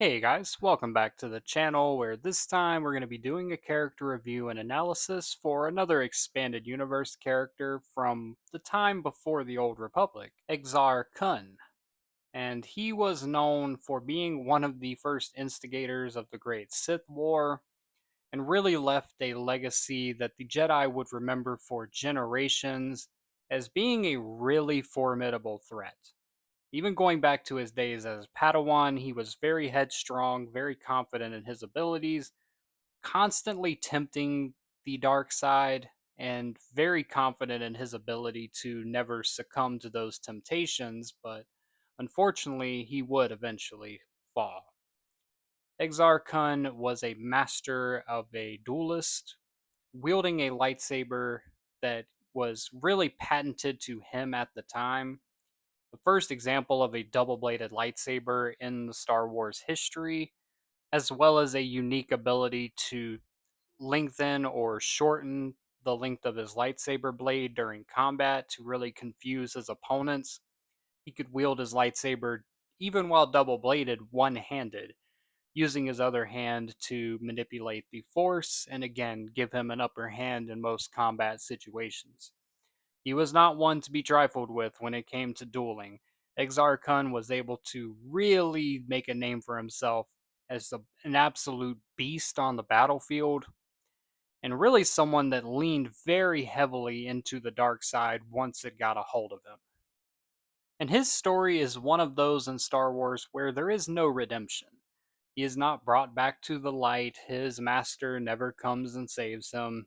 Hey guys, welcome back to the channel where this time we're going to be doing a character review and analysis for another expanded universe character from the time before the Old Republic, Exar Kun. And he was known for being one of the first instigators of the Great Sith War and really left a legacy that the Jedi would remember for generations as being a really formidable threat. Even going back to his days as Padawan, he was very headstrong, very confident in his abilities, constantly tempting the dark side, and very confident in his ability to never succumb to those temptations, but unfortunately, he would eventually fall. Exar Kun was a master of a duelist, wielding a lightsaber that was really patented to him at the time, the first example of a double bladed lightsaber in the Star Wars history, as well as a unique ability to lengthen or shorten the length of his lightsaber blade during combat to really confuse his opponents. He could wield his lightsaber even while double bladed one handed, using his other hand to manipulate the Force and again give him an upper hand in most combat situations. He was not one to be trifled with when it came to dueling. Exar Kun was able to really make a name for himself as an absolute beast on the battlefield, and really someone that leaned very heavily into the dark side once it got a hold of him. And his story is one of those in Star Wars where there is no redemption. He is not brought back to the light, his master never comes and saves him.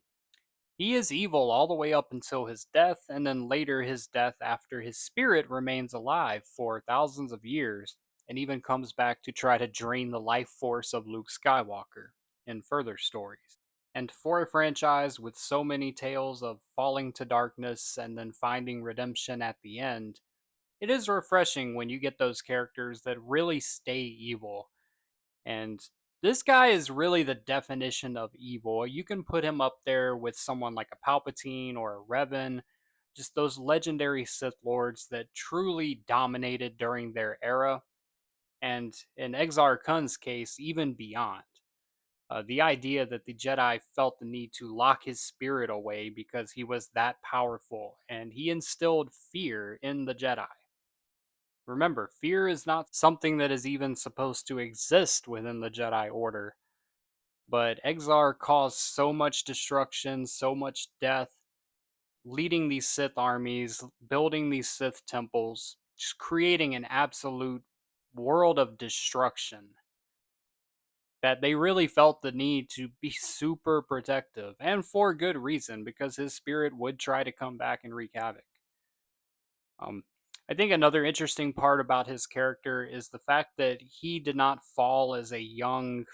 He is evil all the way up until his death, and then later his death after his spirit remains alive for thousands of years, and even comes back to try to drain the life force of Luke Skywalker in further stories. And for a franchise with so many tales of falling to darkness and then finding redemption at the end, it is refreshing when you get those characters that really stay evil, and this guy is really the definition of evil. You can put him up there with someone like a Palpatine or a Revan, just those legendary Sith Lords that truly dominated during their era. And in Exar Kun's case, even beyond. The idea that the Jedi felt the need to lock his spirit away because he was that powerful, and he instilled fear in the Jedi. Remember, fear is not something that is even supposed to exist within the Jedi Order. But Exar caused so much destruction, so much death, leading these Sith armies, building these Sith temples, just creating an absolute world of destruction that they really felt the need to be super protective, and for good reason, because his spirit would try to come back and wreak havoc. Um, I think another interesting part about his character is the fact that he did not fall as a young,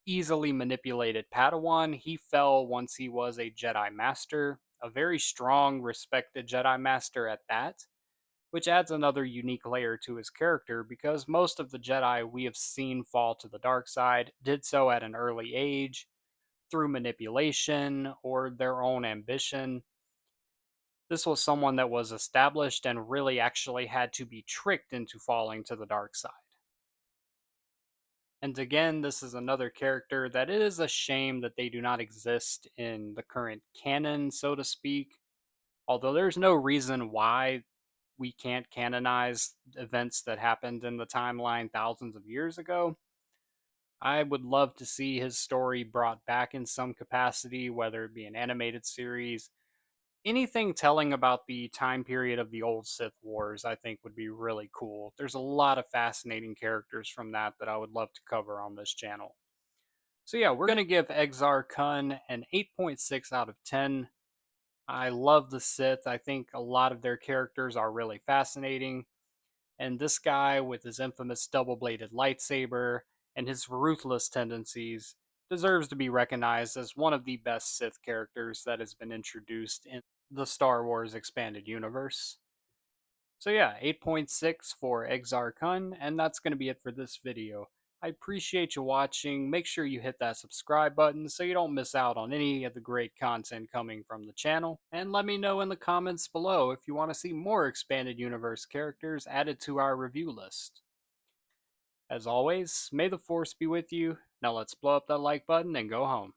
easily manipulated Padawan. He fell once he was a Jedi Master, a very strong, respected Jedi Master at that, which adds another unique layer to his character because most of the Jedi we have seen fall to the dark side did so at an early age through manipulation or their own ambition. This was someone that was established and really actually had to be tricked into falling to the dark side. And again, this is another character that it is a shame that they do not exist in the current canon, so to speak. Although there's no reason why we can't canonize events that happened in the timeline thousands of years ago. I would love to see his story brought back in some capacity, whether it be an animated series. Anything telling about the time period of the old Sith Wars, I think would be really cool. There's a lot of fascinating characters from that I would love to cover on this channel. So yeah, we're going to give Exar Kun an 8.6 out of 10. I love the Sith. I think a lot of their characters are really fascinating. And this guy, with his infamous double bladed lightsaber and his ruthless tendencies, deserves to be recognized as one of the best Sith characters that has been introduced in the Star Wars expanded universe. So yeah, 8.6 for Exar Kun, and that's going to be it for this video. I appreciate you watching. Make sure you hit that subscribe button so you don't miss out on any of the great content coming from the channel. And let me know in the comments below if you want to see more expanded universe characters added to our review list. As always, may the Force be with you. Now let's blow up that like button and go home.